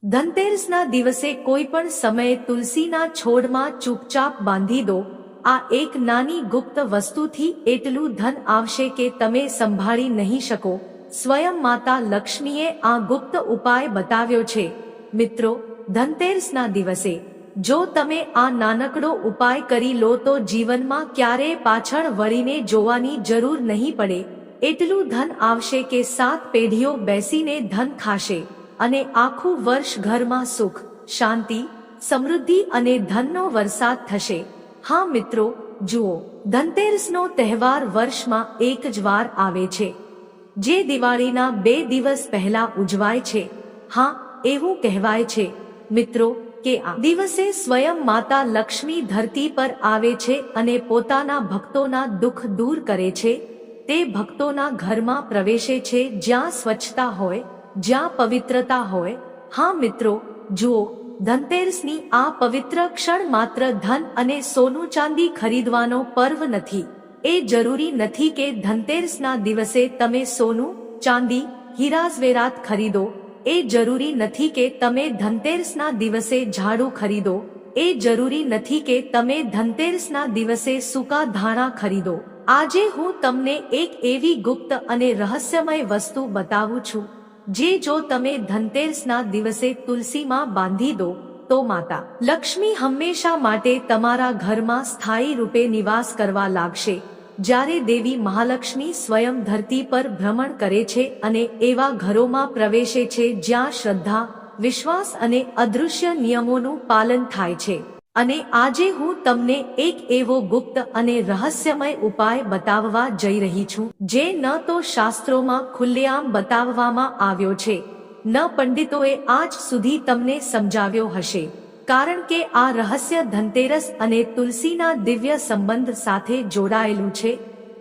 ધનતેરસના દિવસે કોઈ પણ સમયે તુલસીના છોડમાં ચૂપચાપ બાંધી દો. આ એક નાની ગુપ્ત વસ્તુથી એટલું ધન આવશે કે તમે સંભાળી નહીં શકો. સ્વયં માતા લક્ષ્મીએ આ ગુપ્ત ઉપાય બતાવ્યો છે. મિત્રો, ધનતેરસના દિવસે જો તમે આ નાનકડો ઉપાય કરી લો તો જીવનમાં ક્યારેય પાછળ વળીને જોવાની જરૂર નહીં પડે. એટલું ધન આવશે કે 7 પેઢીઓ બેસીને ધન ખાશે અને આખું વર્ષ ઘરમાં સુખ, શાંતિ, સમૃદ્ધિ અને ધનનો વરસાદ થશે. હા મિત્રો, જુઓ, ધનતેરસનો તહેવાર વર્ષમાં એક જ વાર આવે છે, જે દિવાળીના 2 દિવસ પહેલા ઉજવાય છે. હા, એવું કહેવાય છે મિત્રો કે આ દિવસે સ્વયં માતા લક્ષ્મી ધરતી પર આવે છે અને પોતાના ભક્તોના દુઃખ દૂર કરે છે. તે ભક્તોના ઘરમાં પ્રવેશે છે જ્યાં સ્વચ્છતા હોય, જ્યાં પવિત્રતા હોય. હા મિત્રો, જુઓ, ધનતેરસની આ પવિત્ર ક્ષણ માત્ર ધન અને સોનું ચાંદી ખરીદવાનો પર્વ નથી. એ જરૂરી નથી કે ધનતેરસના દિવસે તમે સોનું, ચાંદી, હીરા ઝવેરાત ખરીદો. એ જરૂરી નથી કે તમે ધનતેરસના દિવસે ઝાડુ ખરીદો. એ જરૂરી નથી કે તમે ધનતેરસના દિવસે સૂકા ધાણા ખરીદો. આજે હું તમને એક એવી ગુપ્ત અને રહસ્યમય વસ્તુ બતાવું છું, જે જો તમે ધનતેરસના દિવસે તુલસીમાં બાંધી દો તો માતા લક્ષ્મી હંમેશા માટે તમારા ઘરમાં સ્થાયી રૂપે નિવાસ કરવા લાગશે. જ્યારે દેવી મહાલક્ષ્મી સ્વયં ધરતી પર ભ્રમણ કરે છે અને એવા ઘરોમાં પ્રવેશે છે જ્યાં શ્રદ્ધા, વિશ્વાસ અને અદૃશ્ય નિયમોનું પાલન થાય છે. અને આજે હું તમને એક એવો ગુપ્ત અને રહસ્યમય ઉપાય બતાવવા જઈ રહી છું, જે ન તો શાસ્ત્રોમાં ખુલ્લેઆમ બતાવવામાં આવ્યો છે, ન પંડિતોએ આજ સુધી તમને સમજાવ્યો હશે. કારણ કે આ રહસ્ય ધનતેરસ અને તુલસીના દિવ્ય સંબંધ સાથે જોડાયેલું છે.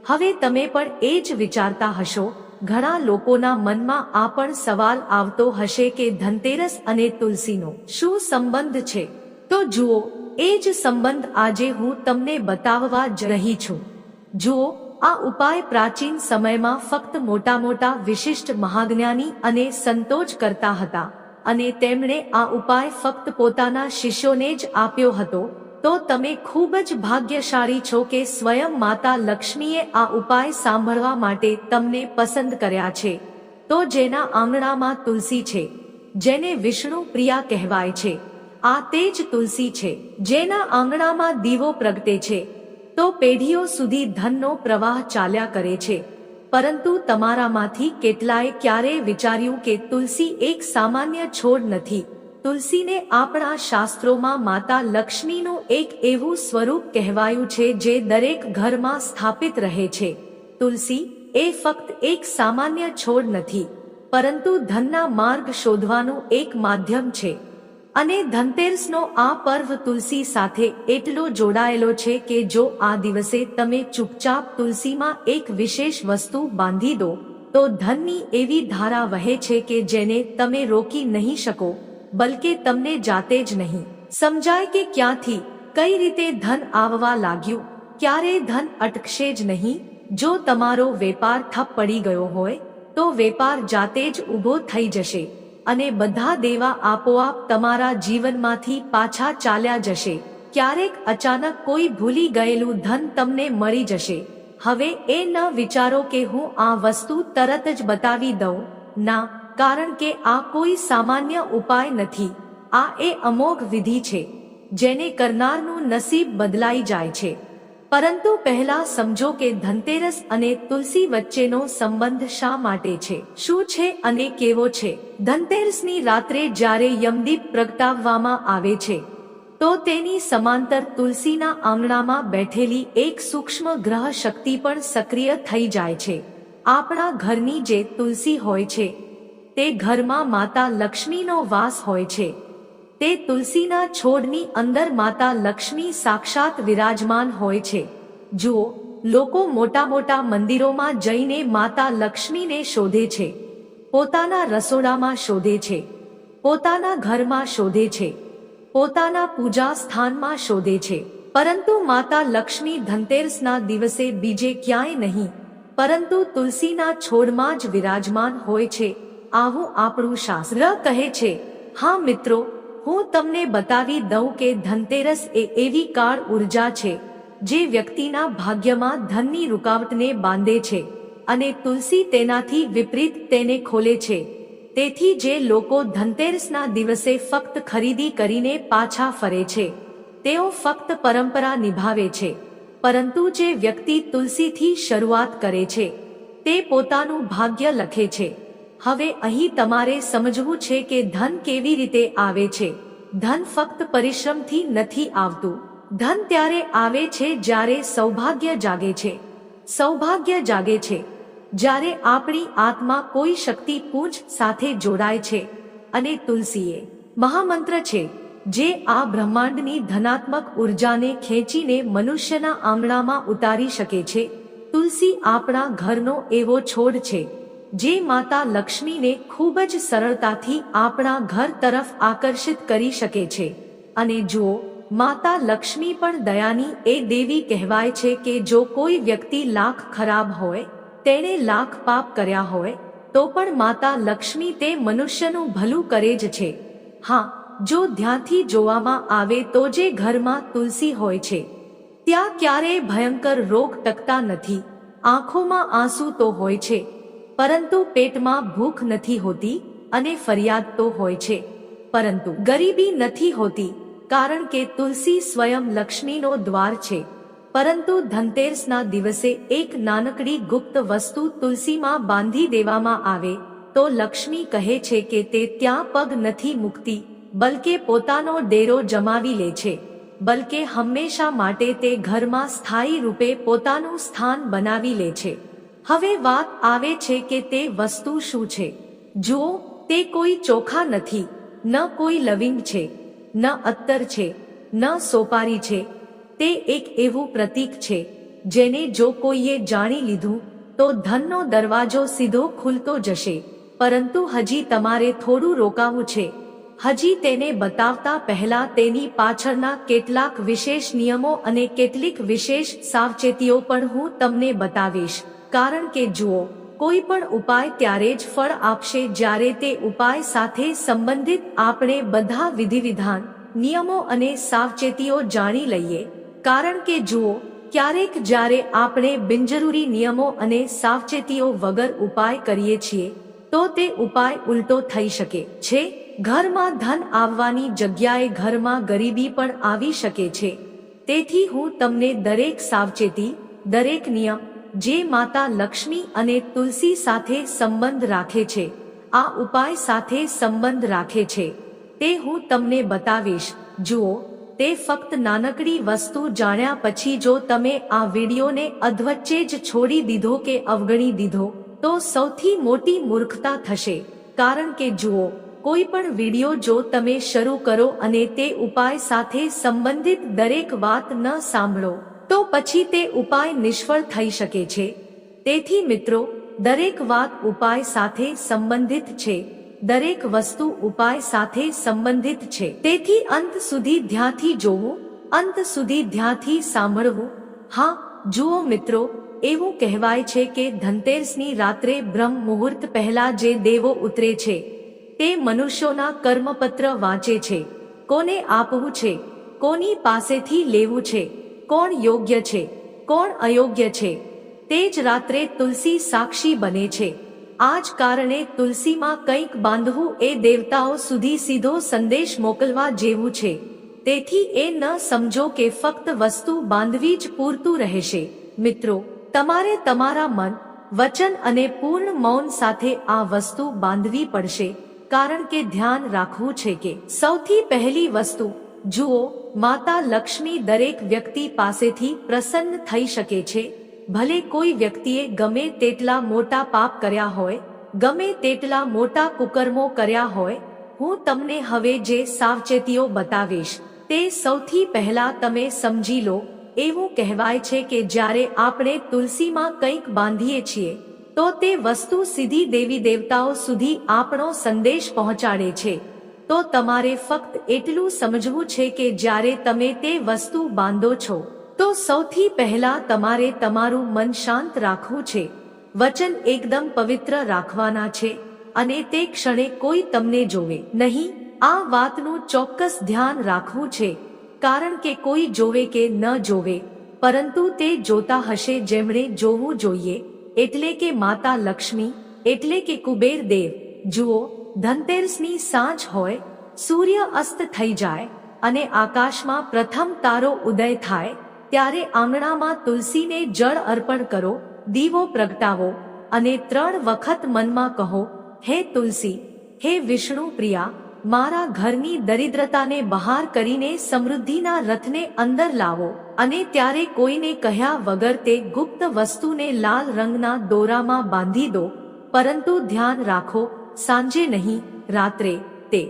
હવે તમે પણ એ જ વિચારતા હશો, ઘણા લોકોના મનમાં આ પણ સવાલ આવતો હશે કે ધનતેરસ અને તુલસીનો શું સંબંધ છે? તો જુઓ, એ જ સંબંધ આજે હું તમને બતાવવા જ રહી છું. જુઓ, આ ઉપાય પ્રાચીન સમયમાં ફક્ત મોટા વિશિષ્ટ મહાજ્ઞાની અને સંતો જ કરતા હતા, અને તેમણે આ ઉપાય ફક્ત પોતાના શિષ્યોને જ આપ્યો હતો. તો તમે ખૂબ જ ભાગ્યશાળી છો કે સ્વયં માતા લક્ષ્મીએ આ ઉપાય સાંભળવા માટે તમને પસંદ કર્યા છે. તો જેના આંગણામાં તુલસી છે, જેને વિષ્ણુ પ્રિયા કહેવાય છે, આ તે જ તુલસી છે. જેના આંગણામાં દીવો પ્રગટે છે, તો પેઢીઓ સુધી ધનનો પ્રવાહ ચાલ્યા કરે છે. પરંતુ તમારામાંથી કેટલાએ ક્યારેય વિચાર્યું કે તુલસી એક સામાન્ય છોડ નથી? તુલસીને આપણા શાસ્ત્રોમાં માતા લક્ષ્મીનું એક એવું સ્વરૂપ કહેવાયું છે જે દરેક ઘરમાં સ્થાપિત રહે છે. તુલસી એ ફક્ત એક સામાન્ય છોડ નથી, પરંતુ ધનના માર્ગ શોધવાનું એક માધ્યમ છે. અને ધનતેરસનો આ પર્વ તુલસી સાથે એટલો જોડાયેલો છે કે જો આ દિવસે તમે ચૂપચાપ તુલસીમાં એક વિશેષ વસ્તુ બાંધી દો તો ધનની એવી ધારા વહે છે કે જેને તમે રોકી નહીં શકો, બલકે તમને જાતે જ નહીં સમજાય કે ક્યાંથી, કઈ રીતે ધન આવવા લાગ્યું. ક્યારેય ધન અટકશે જ નહીં. જો તમારો વેપાર ઠપ પડી ગયો હોય તો વેપાર જાતે જ ઊભો થઈ જશે અને બધા દેવા આપોઆપ તમારા જીવનમાંથી પાછા ચાલ્યા જશે. ક્યારેક અચાનક કોઈ ભૂલી ગયેલું ધન તમને મળી જશે. હવે એ ન વિચારો કે હું આ વસ્તુ તરત જ બતાવી દઉં. ના, કારણ કે આ કોઈ સામાન્ય ઉપાય નથી. આ એ અમોઘ વિધિ છે, જેને કરનારનું નસીબ બદલાઈ જાય છે. પરંતુ પહેલા સમજો કે ધનતેરસ અને તુલસી વચ્ચેનો સંબંધ શા માટે છે, શું છે અને કેવો છે. ધનતેરસની રાત્રે જ્યારે યમદીપ પ્રગટાવવામાં આવે છે, તો તેની સમાંતર તુલસીના આંગણામાં બેઠેલી એક સૂક્ષ્મ ગ્રહ શક્તિ પણ સક્રિય થઈ જાય છે. આપણા ઘરની જે તુલસી હોય છે, તે ઘરમાં માતા લક્ષ્મીનો વાસ હોય છે. તે તુલસીના છોડની અંદર માતા લક્ષ્મી સાક્ષાત વિરાજમાન હોય છે. જુઓ, લોકો મોટા મંદિરોમાં જઈને માતા લક્ષ્મીને શોધે છે, પોતાના રસોડામાં શોધે છે, પોતાના ઘરમાં શોધે છે, પોતાના પૂજા સ્થાનમાં શોધે છે. પરંતુ માતા લક્ષ્મી ધનતેરસના દિવસે બીજે ક્યાંય નહીં, પરંતુ તુલસીના છોડમાં જ વિરાજમાન હોય છે. આવું આપણું શાસ્ત્ર કહે છે. હા મિત્રો, હું તમને બતાવી દઉં કે ધનતેરસ એ એવી કાળ ઉર્જા છે જે વ્યક્તિના ભાગ્યમાં ધનની રૂકાવટને બાંધે છે અને તુલસી તેનાથી વિપરીત તેને ખોલે છે. તેથી જે લોકો ધનતેરસના દિવસે ફક્ત ખરીદી કરીને પાછા ફરે છે તેઓ ફક્ત પરંપરા નિભાવે છે, પરંતુ જે વ્યક્તિ તુલસીથી શરૂઆત કરે છે તે પોતાનું ભાગ્ય લખે છે. હવે અહીં તમારે સમજવું છે કે ધન કેવી રીતે આવે છે. ધન ફક્ત પરિશ્રમથી નથી આવતું. ધન ત્યારે આવે છે જ્યારે સૌભાગ્ય જાગે છે. સૌભાગ્ય જાગે છે જ્યારે આપણી આત્મા કોઈ શક્તિ પૂંછ સાથે જોડાય છે, અને તુલસી એ મહામંત્ર છે જે આ બ્રહ્માંડની ધનાત્મક ઉર્જાને ખેંચીને મનુષ્યના આંગણામાં ઉતારી શકે છે. તુલસી આપણા ઘરનો એવો છોડ છે જે માતા લક્ષ્મીને ખૂબ જ સરળતાથી આપણા ઘર તરફ આકર્ષિત કરી શકે છે. અને જુઓ, માતા લક્ષ્મી પણ દયાની એ દેવી કહેવાય છે કે જો કોઈ વ્યક્તિ લાખ ખરાબ હોય, તેણે લાખ પાપ કર્યા હોય, તો પણ માતા લક્ષ્મી તે મનુષ્યનું ભલું કરે જ છે. હા, જો ધ્યાનથી જોવામાં આવે તો જે ઘરમાં તુલસી હોય છે ત્યાં ક્યારેય ભયંકર રોગ ટકતા નથી. આંખોમાં આંસુ તો હોય છે, પરંતુ પેટમાં ભૂખ નથી હોતી, અને ફરિયાદ તો હોય છે, પરંતુ ગરીબી નથી હોતી, કારણ કે તુલસી સ્વયં લક્ષ્મીનો દ્વાર છે. પરંતુ ધનતેરસના દિવસે એક નાનકડી ગુપ્ત વસ્તુ તુલસીમાં બાંધી દેવામાં આવે તો લક્ષ્મી કહે છે કે તે ત્યાં પગ નથી મૂકતી, બલકે પોતાનો ડેરો જમાવી લે છે, બલકે હંમેશા માટે તે ઘરમાં સ્થાયી રૂપે પોતાનું સ્થાન બનાવી લે છે. હવે વાત આવે છે કે તે વસ્તુ શું છે. જુઓ, તે કોઈ ચોખા નથી, ન કોઈ લવિંગ છે, ન અત્તર છે, ન સોપારી છે. તે એક એવું પ્રતીક છે જેને જો કોઈએ જાણી લીધું તો ધનનો દરવાજો સીધો ખુલતો જશે. પરંતુ હજી તમારે થોડું રોકાવું છે. હજી તેને બતાવતા પહેલા તેની પાછળના કેટલાક વિશેષ નિયમો અને કેટલીક વિશેષ સાવચેતીઓ પણ હું તમને બતાવીશ. કારણ કે જુઓ, કોઈ પણ ઉપાય ત્યારે જ ફળ આપશે જ્યારે તે ઉપાય સાથે સંબંધિત આપણે બધા વિધિવિધાન, નિયમો અને સાવચેતીઓ જાણી લઈએ. કારણ કે જુઓ, ક્યારેક જ્યારે આપણે બિનજરૂરી નિયમો અને સાવચેતીઓ વગર ઉપાય કરીએ છીએ તો તે ઉપાય ઉલટો થઈ શકે છે. ઘરમાં ધન આવવાની જગ્યાએ ઘરમાં ગરીબી પણ આવી શકે છે. તેથી હું તમને દરેક સાવચેતી, દરેક નિયમ જે માતા લક્ષ્મી અને તુલસી સાથે સંબંધ રાખે છે, આ ઉપાય સાથે સંબંધ રાખે છે, તે હું તમને બતાવીશ. જુઓ, તે ફક્ત નાનકડી વસ્તુ જાણ્યા પછી જો તમે આ વિડીયોને અધવચ્ચે જ છોડી દીધો કે અવગણી દીધો તો સૌથી મોટી મૂર્ખતા થશે. કારણ કે જુઓ, કોઈ પણ વિડીયો જો તમે શરૂ કરો અને તે ઉપાય સાથે સંબંધિત દરેક વાત ન સાંભળો તો પછી તે ઉપાય નિષ્ફળ થઈ શકે છે. તેથી મિત્રો, દરેક વાત ઉપાય સાથે સંબંધિત છે. દરેક વસ્તુ ઉપાય સાથે સંબંધિત છે. તેથી અંત સુધી ધ્યાનથી જોવું, અંત સુધી ધ્યાનથી સાંભળવું. હા, જુઓ મિત્રો, એવું કહેવાય છે કે ધનતેરસની રાત્રે બ્રહ્મ મુહૂર્ત પહેલા જે દેવો ઉતરે છે તે મનુષ્યોના કર્મપત્ર વાંચે છે. કોને આપવું છે, કોની પાસેથી લેવું છે, કોણ યોગ્ય છે, કોણ અયોગ્ય છે, તે જ રાત્રે તુલસી સાક્ષી બને છે. આ જ કારણે તુલસીમાં કંઈક બાંધવું એ દેવતાઓ સુધી સીધો સંદેશ મોકલવા જેવું છે. તેથી એ ન સમજો કે ફક્ત વસ્તુ બાંધવી જ પૂરતું રહેશે. મિત્રો, તમારે તમારા મન, વચન અને પૂર્ણ મૌન સાથે આ વસ્તુ બાંધવી પડશે. કારણ કે ધ્યાન રાખવું છે કે સૌથી પહેલી વસ્તુ, જુઓ, માતા લક્ષ્મી દરેક વ્યક્તિ પાસેથી પ્રસન્ન થઈ શકે છે. ભલે કોઈ વ્યક્તિએ ગમે તેટલા મોટા પાપ કર્યા હોય, ગમે તેટલા મોટા કુકર્મો કર્યા હોય, હું તમને હવે જે સાવચેતીઓ બતાવીશ તે સૌથી પહેલા તમે સમજી લો. એવું કહેવાય છે કે જ્યારે આપણે તુલસીમાં કંઈક બાંધીએ છીએ તો તે વસ્તુ સીધી દેવી દેવતાઓ સુધી આપણો સંદેશ પહોંચાડે છે. તો તમારે ફક્ત એટલું સમજવું છે કે જ્યારે તમે તે વસ્તુ બાંધો છો તો સૌથી પહેલા તમારે તમારું મન શાંત રાખવું છે, વચન એકદમ પવિત્ર રાખવાના છે, અને તે ક્ષણે કોઈ તમને જોવે નહીં, આ વાતનું ચોક્કસ ધ્યાન રાખવું છે, કારણ કે કોઈ જોવે કે ન જોવે, પરંતુ તે જોતા હશે જેમણે જોવું જોઈએ, એટલે કે માતા લક્ષ્મી, એટલે કે કુબેર દેવ. જુઓ, ધનતેરસની સાંજ હોય, સૂર્ય અસ્ત થઈ જાય અને આકાશમાં પ્રથમ તારો ઉદય થાય, ત્યારે આંગણામાં તુલસીને જળ અર્પણ કરો, દીવો પ્રગટાવો અને 3 વખત મનમાં કહો, હે તુલસી, હે વિષ્ણુ પ્રિયા, મારા ઘરની દરિદ્રતાને બહાર કરીને સમૃદ્ધિના રથને અંદર લાવો. અને ત્યારે કોઈને કહ્યા વગર તે ગુપ્ત વસ્તુને લાલ રંગના દોરામાં બાંધી દો, પરંતુ ધ્યાન રાખો, સાંજે નહીં, રાત્રે. તે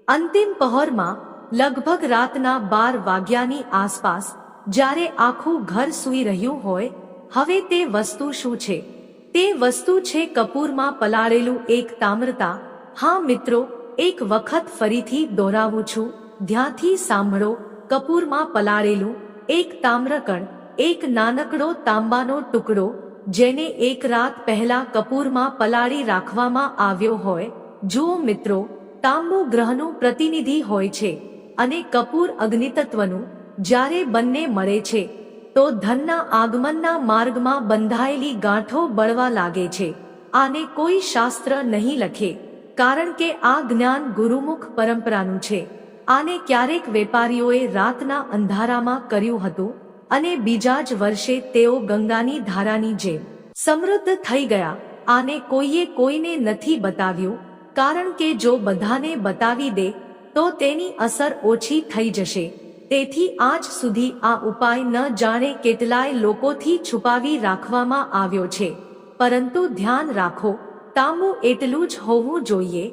અંતિમ પહોરમાં, લગભગ રાતના 12 વાગ્યાની આસપાસ, જ્યારે આખું ઘર સૂઈ રહ્યું હોય. હવે તે વસ્તુ શું છે? તે વસ્તુ છે કપૂરમાં પલાળેલું એક તામ્રતા. હા મિત્રો, એક વખત ફરીથી દોહરાવું છું, ધ્યાનથી સાંભળો. કપૂરમાં પલાળેલું એક તામ્રકણ, એક નાનકડો તાંબાનો ટુકડો, જેને એક રાત પહેલા કપૂરમાં પલાળી રાખવામાં આવ્યો હોય. જુઓ મિત્રો, તાંબુ ગ્રહનું પ્રતિનિધિ હોય છે અને કપૂર અગ્નિતત્વનું. જ્યારે બંને મળે છે તો ધનના આગમનના માર્ગમાં બંધાયેલી ગાંઠો બળવા લાગે છે. આને કોઈ શાસ્ત્ર નહીં લખે, કારણ કે આ જ્ઞાન ગુરુમુખ પરંપરાનું છે. આને ક્યારેક વેપારીઓએ રાતના અંધારામાં કર્યું હતું અને બીજા જ વર્ષે તેઓ ગંગાની ધારાની જેમ સમૃદ્ધ થઈ ગયા. આને કોઈએ કોઈને નથી બતાવ્યું, કારણ કે જો બધાને બતાવી દે તો તેની અસર ઓછી થઈ જશે. તેથી આજ સુધી આ ઉપાય ન જાણે કેટલાય લોકોથી છુપાવી રાખવામાં આવ્યો છે. પરંતુ ધ્યાન રાખો, તાંબુ એટલું જ હોવું જોઈએ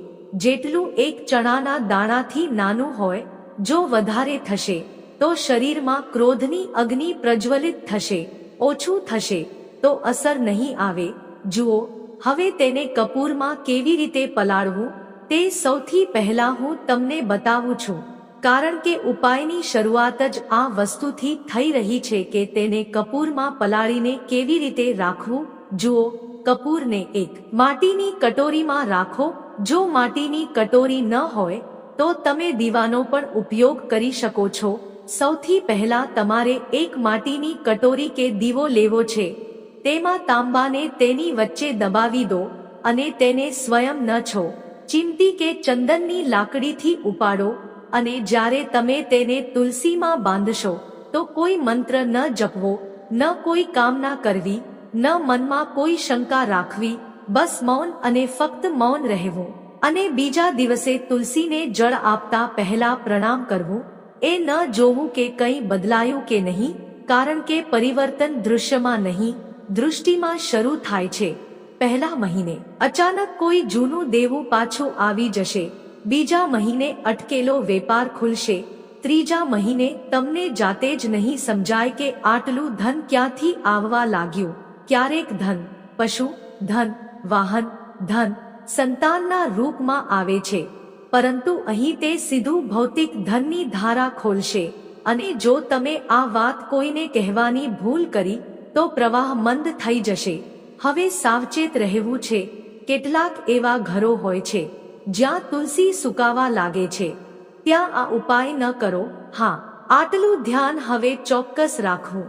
જેટલું એક ચણાના દાણાથી નાનું હોય. જો વધારે થશે તો શરીરમાં ક્રોધની અગ્નિ પ્રજ્વલિત થશે, ઓછું થશે તો અસર નહીં આવે. જુઓ, હવે તેને કપૂરમાં કેવી રીતે પલાળવું તે સૌથી પહેલા હું તમને બતાવું છું, કારણ કે ઉપાયની શરૂઆત જ આ વસ્તુથી થઈ રહી છે કે તેને કપૂરમાં પલાળીને કેવી રીતે રાખવું. જુઓ, કપૂરને એક માટીની કટોરીમાં રાખો. જો માટીની કટોરી ન હોય તો તમે દીવાનો પણ ઉપયોગ કરી શકો છો. સૌથી પહેલા તમારે એક માટીની કટોરી કે દીવો લેવો છે. તેમાં તાંબાને તેની વચ્ચે દબાવી દો અને તેને સ્વયં ન છો ચીમટી કે ચંદનની લાકડીથી ઉપાડો. અને જ્યારે તમે તેને તુલસીમાં બાંધશો તો કોઈ મંત્ર ન જપવો, ન કોઈ કામના કરવી, ન મનમાં કોઈ શંકા રાખવી, બસ મૌન અને ફક્ત મૌન રહેવું. અને બીજા દિવસે તુલસીને જળ આપતા પહેલા પ્રણામ કરવું. એ ન જોવું કે કંઈ બદલાયું કે નહીં, કારણ કે પરિવર્તન દૃશ્યમાં નહીં, દૃષ્ટિમાં શરૂ થાય છે. પહેલા મહિને અચાનક કોઈ જૂનું દેવું પાછું આવી જશે, બીજા મહિને અટકેલો વેપાર ખુલશે, ત્રીજા મહિને તમને જાતે જ નહીં સમજાય કે આટલું ધન ક્યાંથી આવવા લાગ્યું. ક્યારેક ધન પશુ, ધન વાહન, ધન સંતાનના રૂપમાં આવે છે, પરંતુ અહીં તે સીધું ભૌતિક ધનની ધારા ખોલશે. અને જો તમે આ વાત કોઈને કહેવાની ભૂલ કરી તો પ્રવાહ મંદ થઈ જશે. હવે સાવચેત રહેવું છે. કેટલાક એવા ઘરો હોય છે જ્યાં તુલસી સુકાવા લાગે છે, ત્યાં આ ઉપાય ન કરો. હા, આટલું ધ્યાન હવે ચોક્કસ રાખવું.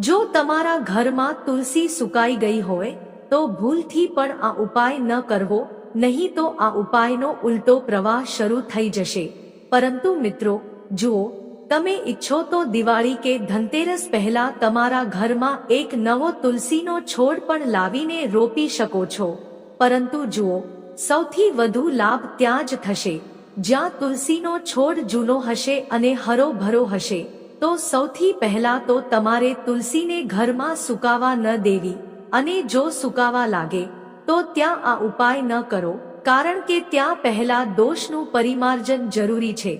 જો તમારા ઘરમાં તુલસી સુકાઈ ગઈ હોય તો ભૂલથી પણ આ ઉપાય ન કરવો, નહીં તો આ ઉપાયનો ઉલટો પ્રવાહ શરૂ થઈ જશે. પરંતુ મિત્રો, જુઓ, તમે ઈચ્છો તો દિવાળી કે ધનતેરસ પહેલા તમારા ઘરમાં એક નવો તુલસીનો છોડ પણ લાવીને રોપી શકો છો. પરંતુ જુઓ, સૌથી વધુ લાભ ત્યાં જ થશે જ્યાં તુલસીનો છોડ જૂનો હશે અને હરોભરો હશે. તો સૌથી પહેલા તો તમારે તુલસીને ઘરમાં સુકાવા ન દેવી, અને જો સુકાવા લાગે તો ત્યાં આ ઉપાય ન કરો, કારણ કે ત્યાં પહેલા દોષનું પરિમાર્જન જરૂરી છે.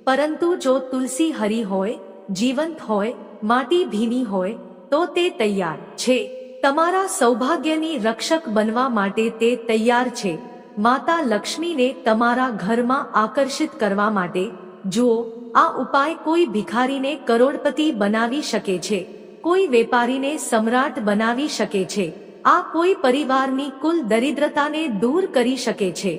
પરંતુ જો તુલસી હરી હોય, જીવંત હોય, માટી ભીની હોય તો તે તૈયાર છે. તમારા સૌભાગ્યની રક્ષક બનવા માટે તે તૈયાર છે. માતા લક્ષ્મીને તમારા ઘરમાં આકર્ષિત કરવા માટે. જુઓ, આ ઉપાય કોઈ ભિખારીને કરોડપતિ બનાવી શકે છે, કોઈ વેપારીને સમ્રાટ બનાવી શકે છે, આ કોઈ પરિવારની કુલ દરિદ્રતાને દૂર કરી શકે છે.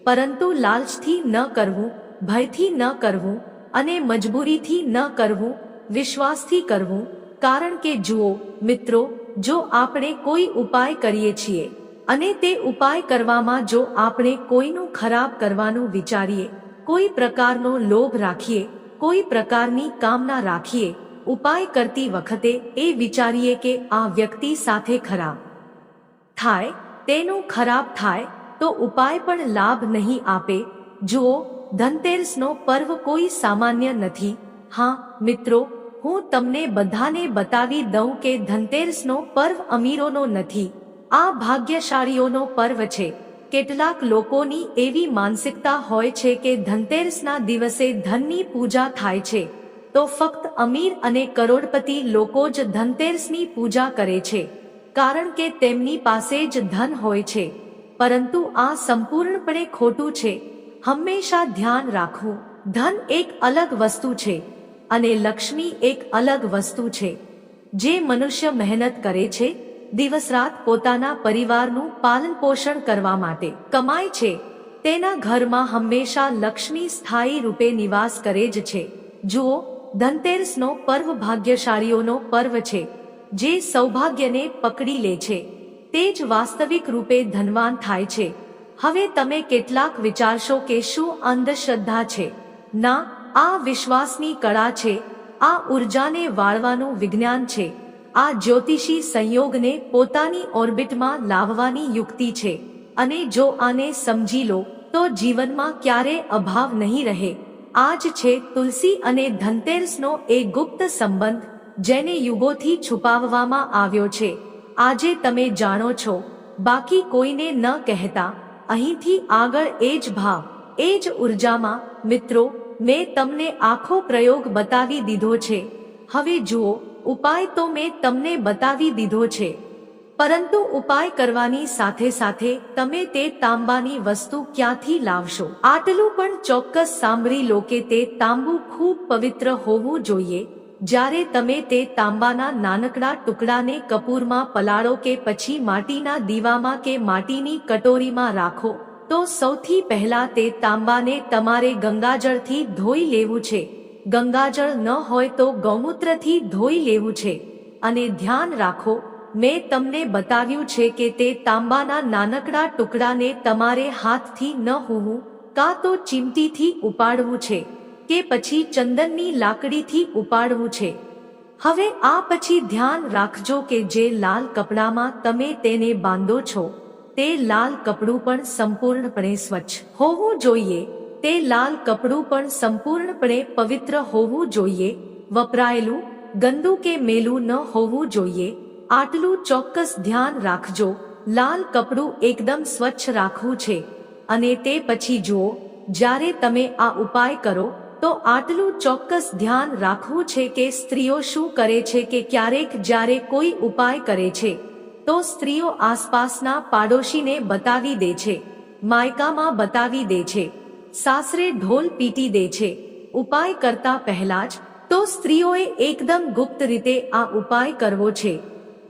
પરંતુ લાલચથી ન કરવું, ભયથી ન કરવું અને મજબૂરીથી ન કરવું, વિશ્વાસથી કરવું. કારણ કે જુઓ મિત્રો, જો આપણે કોઈ ઉપાય કરીએ છીએ અને તે ઉપાય કરવામાં જો આપણે કોઈનું ખરાબ કરવાનું વિચારીએ, કોઈ પ્રકારનો લોભ રાખીએ, કોઈ પ્રકારની કામના રાખીએ, ઉપાય કરતી વખતે એ વિચારીએ કે આ વ્યક્તિ સાથે ખરાબ થાય, તેનું ખરાબ થાય, તો ઉપાય પણ લાભ નહીં આપે. જુઓ, ધનતેરસનો પર્વ કોઈ સામાન્ય નથી. હા મિત્રો, હું તમને બધાને બતાવી દઉં કે ધનતેરસનો પર્વ અમીરોનો નથી, આ ભાગ્યશાળીઓનો પર્વ છે. કેટલાક લોકોની એવી માનસિકતા હોય છે કે ધનતેરસના દિવસે ધનની પૂજા થાય છે, તો ફક્ત અમીર અને કરોડપતિ લોકો જ ધનતેરસની પૂજા કરે છે, કારણ કે તેમની પાસે જ ધન હોય છે. પરંતુ આ સંપૂર્ણપણે ખોટું છે. હંમેશા ધ્યાન રાખવું, ધન એક અલગ વસ્તુ છે અને લક્ષ્મી એક અલગ વસ્તુ છે. જે મનુષ્ય મહેનત કરે છે, દિવસ રાત પોતાના પરિવારનું પાલન પોષણ કરવા માટે કમાય છે, તેના ઘરમાં હંમેશા લક્ષ્મી સ્થાયી રૂપે નિવાસ કરે જ છે. જુઓ, ધનતેરસનો પર્વ ભાગ્યશાળીઓનો પર્વ છે. જે સૌભાગ્યને પકડી લે છે તે જ વાસ્તવિક રૂપે ધનવાન થાય છે. હવે તમે કેટલાક વિચારશો કે શું અંધશ્રદ્ધા છે? ના, આ વિશ્વાસની કળા છે, આ ઉર્જાને વાળવાનું વિજ્ઞાન છે, આ જ્યોતિષી સંયોગને પોતાની ઓર્બિટમાં લાવવાની યુક્તિ છે. અને જો આને સમજી લો તો જીવનમાં ક્યારે અભાવ નહીં રહે. આ જ છે તુલસી અને ધનતેરસનો એ ગુપ્ત સંબંધ, જેને યુગોથી છુપાવવામાં આવ્યો છે. આજે તમે જાણો છો, બાકી કોઈને ન કહેતા. અહીંથી આગળ એ જ ભાવ, એ જ ઉર્જામાં. મિત્રો, મેં તમને આખો પ્રયોગ બતાવી દીધો છે. હવે જુઓ, ઉપાય તો મેં તમને બતાવી દીધો છે, પરંતુ ઉપાય કરવાની સાથે સાથે તમે તે તાંબાની વસ્તુ ક્યાંથી લાવશો? આટલું પણ ચોક્કસ સાંભળી લો કે તે તાંબુ ખૂબ પવિત્ર હોવું જોઈએ. જ્યારે તમે તે તાંબાના નાનકડા ટુકડાને કપૂરમાં પલાળો કે પછી માટીના દીવામાં કે માટીની કટોરીમાં રાખો, તો સૌથી પહેલા તે તાંબાને તમારે ગંગાજળથી ધોઈ લેવું છે. ગંગાજળ ન હોય તો ગૌમૂત્રથી ધોઈ લેવું છે. અને ધ્યાન રાખો, મેં તમને બતાવ્યું છે કે તે તાંબાના નાનકડા ટુકડાને તમારે હાથથી ન હોવું, કાં તો ચીમટીથી ઉપાડવું છે કે પછી ચંદનની લાકડીથી ઉપાડવું છે. હવે આ પછી ધ્યાન રાખજો કે જે લાલ કપડામાં તમે તેને બાંધો છો, તે લાલ કપડું પણ સંપૂર્ણપણે સ્વચ્છ હોવું જોઈએ. તે લાલ કપડું પણ સંપૂર્ણપણે પવિત્ર હોવું જોઈએ. વપરાયેલું, ગંદુ કે મેલું ન હોવું જોઈએ. આટલું ચોક્કસ ધ્યાન રાખજો. લાલ કપડું એકદમ સ્વચ્છ રાખવું છે. અને તે પછી જુઓ, જ્યારે તમે આ ઉપાય કરો તો આટલું ચોક્કસ ધ્યાન રાખવું છે કે સ્ત્રીઓ શું કરે છે કે ક્યારેક જ્યારે કોઈ ઉપાય કરે છે તો સ્ત્રીઓ આસપાસના પાડોશીને બતાવી દે છે, માયકામાં બતાવી દે છે, સાસરે ઢોલ પીટી દે છે. ઉપાય કરતા પહેલા જ તો સ્ત્રીઓએ એકદમ ગુપ્ત રીતે આ ઉપાય કરવો છે.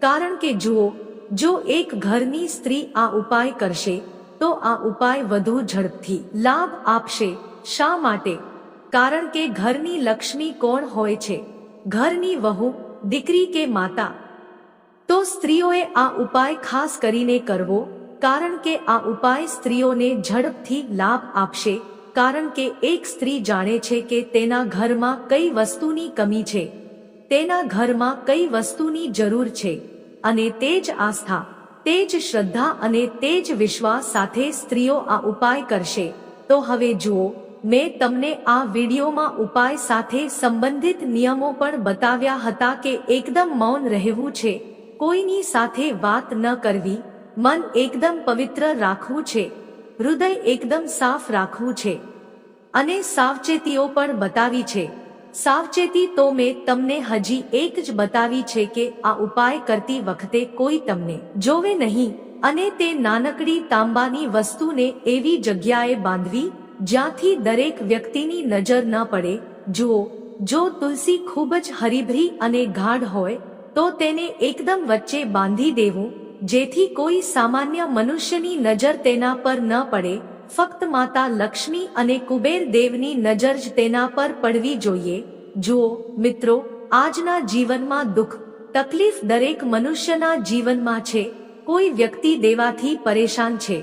કારણ કે જુઓ, જો એક ઘરની સ્ત્રી આ ઉપાય કરશે તો આ ઉપાય વધુ ઝડપથી લાભ આપશે. શા માટે? કારણ કે ઘરની લક્ષ્મી કોણ હોય છે? ઘરની વહુ, દીકરી કે માતા. તો સ્ત્રીઓએ આ ઉપાય ખાસ કરીને કરવો, કારણ કે આ ઉપાય સ્ત્રીઓને ઝડપથી લાભ આપશે. કારણ કે એક સ્ત્રી જાણે છે કે તેના ઘરમાં કઈ વસ્તુની કમી છે, તેના ઘરમાં કઈ વસ્તુની જરૂર છે, અને તે જ આસ્થા, તે જ શ્રદ્ધા અને તે જ વિશ્વાસ સાથે સ્ત્રીઓ આ ઉપાય કરશે. તો હવે જુઓ, મેં તમને આ વિડીયોમાં ઉપાય સાથે સંબંધિત નિયમો પણ બતાવ્યા હતા કે એકદમ મૌન રહેવું છે, કોઈની સાથે વાત ન કરવી, મન એકદમ પવિત્ર રાખવું છે, હૃદય એકદમ સાફ રાખવું છે, અને સાવચેતીઓ પણ બતાવી છે. સાવચેતી તો મેં તમને હજી એક જ બતાવી છે કે આ ઉપાય કરતી વખતે કોઈ તમને જોવે નહીં, અને તે નાનકડી તાંબાની વસ્તુને એવી જગ્યાએ બાંધવી જ્યાંથી દરેક વ્યક્તિની નજર ન પડે. જુઓ, જો તુલસી ખૂબ જ હરીભરી અને ગાઢ હોય તો તેને એકદમ વચ્ચે બાંધી દેવું, જેથી કોઈ સામાન્ય મનુષ્યની નજર તેના પર ન પડે. ફક્ત માતા લક્ષ્મી અને કુબેર દેવની નજર જ તેના પર પડવી જોઈએ. જુઓ મિત્રો, આજના જીવનમાં દુઃખ તકલીફ દરેક મનુષ્યના જીવનમાં છે. કોઈ વ્યક્તિ દેવાથી પરેશાન છે,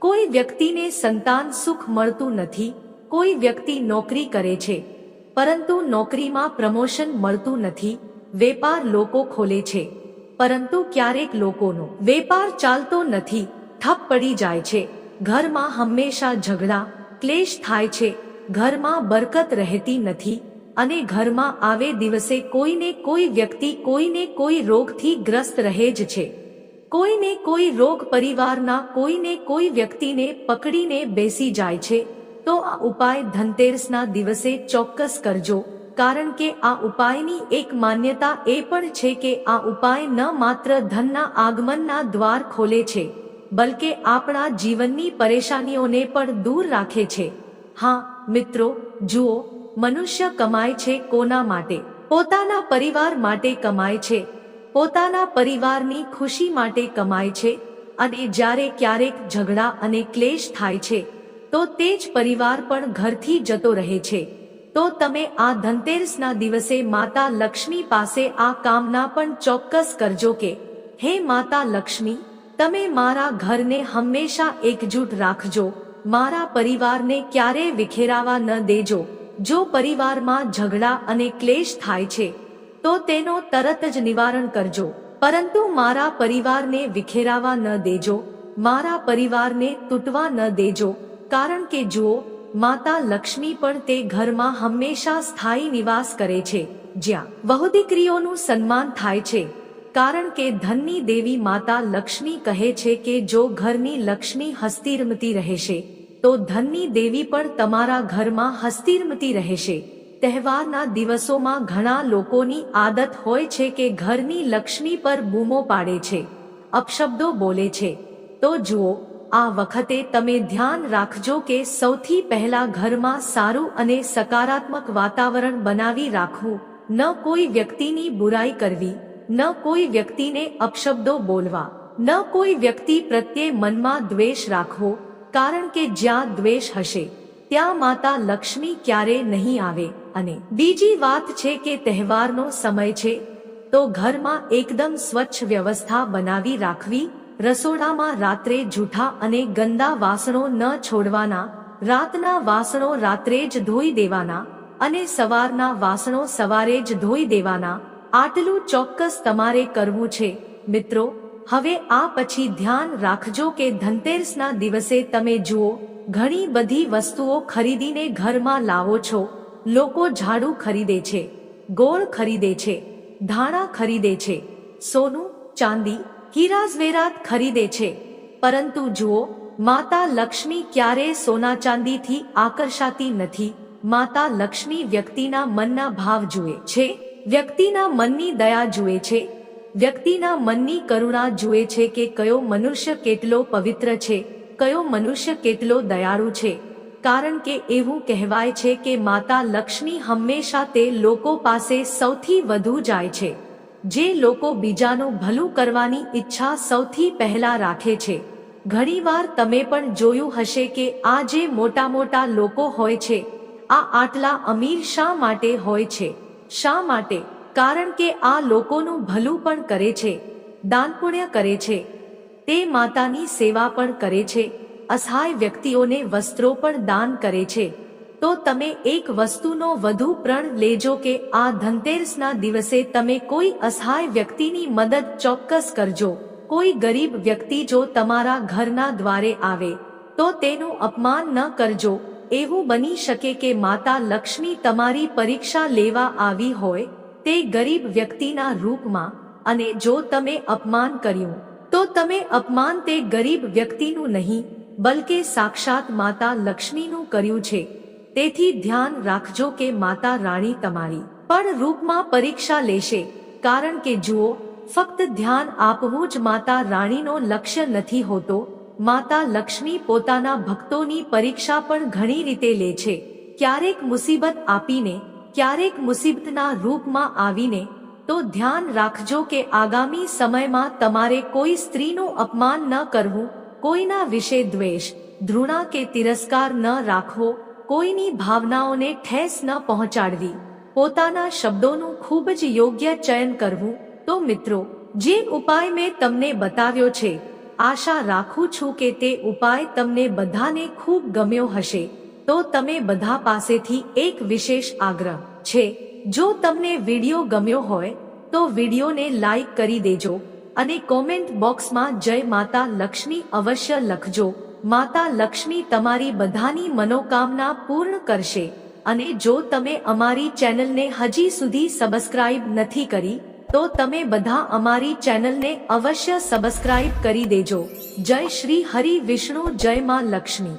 કોઈ વ્યક્તિને સંતાન સુખ મળતું નથી, કોઈ વ્યક્તિ નોકરી કરે છે પરંતુ નોકરીમાં પ્રમોશન મળતું નથી, વેપાર લોકો ખોલે છે પરંતુ ક્યારેક લોકોનો વેપાર ચાલતો નથી, ઠપ પડી જાય છે, ઘરમાં હંમેશા ઝઘડા ક્લેશ થાય છે, ઘરમાં બરકત રહેતી નથી અને ઘરમાં આવે દિવસે કોઈને કોઈ વ્યક્તિ કોઈને કોઈ રોગથી ગ્રસ્ત રહે જ છે. કોઈને કોઈ રોગ પરિવારના કોઈને કોઈ વ્યક્તિને પકડીને બેસી જાય છે. તો આ ઉપાય ધનતેરસના દિવસે ચોક્કસ કરજો, કારણ કે આ ઉપાયની એક માન્યતા એ પણ છે કે આ ઉપાય ન માત્ર ધનના આગમનના દ્વાર ખોલે છે, બલકે આપણા જીવનની પરેશાનીઓને પણ દૂર રાખે છે. હા મિત્રો, જુઓ, મનુષ્ય કમાય છે કોના માટે? પોતાના પરિવાર માટે કમાય છે, પોતાના પરિવારની ખુશી માટે કમાય છે. અને જ્યારે ક્યારેક ઝઘડા અને ક્લેશ થાય છે તો તે જ પરિવાર પણ ઘરથી જતો રહે છે. તો તમે આ ધનતેરસના દિવસે માતા લક્ષ્મી પાસે આ કામના પણ ચોક્કસ કરજો કે હે માતા લક્ષ્મી, તમે મારા ઘરને હંમેશા એકજૂટ રાખજો, મારા પરિવારને ક્યારેય વિખેરાવા ન દેજો. જો પરિવારમાં ઝઘડા અને ક્લેશ થાય છે તો તેનો તરત જ નિવારણ કરજો, પરંતુ મારા પરિવારને વિખેરાવા ન દેજો, મારા પરિવારને તૂટવા ન દેજો. કારણ કે જુઓ, માતા લક્ષ્મી પણ તે ઘરમાં હંમેશા સ્થાયી નિવાસ કરે છે જ્યાં વહુ દીકરીઓનું સન્માન થાય છે. કારણ કે ધનની દેવી માતા લક્ષ્મી કહે છે કે જો ઘરની લક્ષ્મી હસ્તિરમતી રહેશે તો ધનની દેવી પણ તમારા ઘરમાં હસ્તિરમતી રહેશે. તહેવારના દિવસોમાં ઘણા લોકોની આદત હોય છે કે ઘરની લક્ષ્મી પર બૂમો પાડે છે, અપશબ્દો બોલે છે. તો જુઓ, આ વખતે તમે ધ્યાન રાખજો કે સૌથી પહેલા ઘરમાં સારું અને સકારાત્મક વાતાવરણ બનાવી રાખવું, ન કોઈ વ્યક્તિની બુરાઈ કરવી, ન કોઈ વ્યક્તિને અપશબ્દો બોલવા, ન કોઈ વ્યક્તિ પ્રત્યે મનમાં દ્વેષ રાખવો. કારણ કે જ્યાં દ્વેષ હશે ત્યાં માતા લક્ષ્મી ક્યારેય નહીં આવે. અને બીજી વાત છે કે તહેવારનો સમય છે તો ઘરમાં એકદમ સ્વચ્છ વ્યવસ્થા બનાવી રાખવી. રસોડામાં રાત્રે જૂઠા અને ગંદા વાસણો ન છોડવાના, રાતના વાસણો રાત્રે જ ધોઈ દેવાના અને સવારના વાસણો સવારે જ ધોઈ દેવાના. આટલું ચોક્કસ તમારે કરવું છે. મિત્રો, હવે આ પછી ધ્યાન રાખજો કે ધનતેરસના દિવસે તમે જુઓ, ઘણી બધી વસ્તુઓ ખરીદીને ઘરમાં લાવો છો. લોકો ઝાડુ ખરીદે છે, ગોળ ખરીદે છે, ધાણા ખરીદે છે, સોનું ચાંદી હીરા ઝવેરાત ખરીદે છે. પરંતુ જુઓ, માતા લક્ષ્મી ક્યારેય સોના ચાંદીથી આકર્ષાતી નથી. માતા લક્ષ્મી વ્યક્તિના મનના ભાવ જુએ છે, વ્યક્તિના મનની દયા જુએ છે, વ્યક્તિના મનની કરુણા જુએ છે કે કયો મનુષ્ય કેટલો પવિત્ર છે, કયો મનુષ્ય કેટલો દયાળુ છે. કારણ કે એવું કહેવાય છે કે માતા લક્ષ્મી હંમેશા તે લોકો પાસે સૌથી વધુ જાય છે જે લોકો બીજાનું ભલું કરવાની ઈચ્છા સૌથી પહેલા રાખે છે. ઘણીવાર તમે પણ જોયું હશે કે આ જે મોટા મોટા લોકો હોય છે, આ આટલા અમીર શા માટે હોય છે? શા માટે? કારણ કે આ લોકોનું ભલું પણ કરે છે, દાન પુણ્ય કરે છે, તે માતાની સેવા પણ કરે છે, અસહાય વ્યક્તિઓને વસ્ત્રો પણ દાન કરે છે. તો તમે એક વસ્તુનો વધુ પ્રણ લેજો કે આ ધનતેરસના દિવસે તમે કોઈ અસહાય વ્યક્તિની મદદ ચોક્કસ કરજો. કોઈ ગરીબ વ્યક્તિ જો તમારા ઘરના દ્વારે આવે તો તેનું અપમાન ન કરજો. એવું બની શકે કે માતા લક્ષ્મી તમારી પરીક્ષા લેવા આવી હોય તે ગરીબ વ્યક્તિના રૂપમાં, અને જો તમે અપમાન કર્યું તો તમે અપમાન તે ગરીબ વ્યક્તિનું નહીં બલકે સાક્ષાત માતા લક્ષ્મીનું કર્યું છે. તેથી ધ્યાન રાખજો કે માતા રાણી તમારી પણ રૂપમાં પરીક્ષા લેશે. કારણ કે જુઓ, ફક્ત ધ્યાન આપવું જ માતા રાણીનો લક્ષ્ય નથી હોતો. માતા લક્ષ્મી પોતાના ભક્તોની પરીક્ષા પણ ઘણી રીતે લે છે. ક્યારેક મુસીબત આપીને, ક્યારેક મુસીબતના રૂપમાં આવીને. તો ધ્યાન રાખજો કે આગામી સમયમાં તમારે કોઈ સ્ત્રીનું અપમાન ન કરવું, કોઈના વિશે દ્વેષ, ધૃણા કે તિરસ્કાર ન રાખવો, કોઈની ભાવનાઓને ઠેસ ન પહોંચાડવી, પોતાના શબ્દોનું ખૂબ જ યોગ્ય ચયન કરવું. તો મિત્રો, જે ઉપાય મેં તમને બતાવ્યો છે, આશા રાખું છું કે તે ઉપાય તમને બધાને ખૂબ ગમ્યો હશે. તો તમે બધા પાસેથી એક વિશેષ આગ્રહ છે, જો તમને વિડીયો ગમ્યો હોય તો વિડીયોને લાઈક કરી દેજો અને કોમેન્ટ બોક્સમાં જય માતા લક્ષ્મી અવશ્ય લખજો. માતા લક્ષ્મી તમારી બધાની મનોકામના પૂર્ણ કરશે. અને જો તમે અમારી ચેનલને હજી સુધી સબસ્ક્રાઇબ નથી કરી તો તમે બધા અમારી ચેનલને અવશ્ય સબસ્ક્રાઇબ કરી દેજો. જય શ્રી હરિ વિષ્ણુ, જય માં લક્ષ્મી.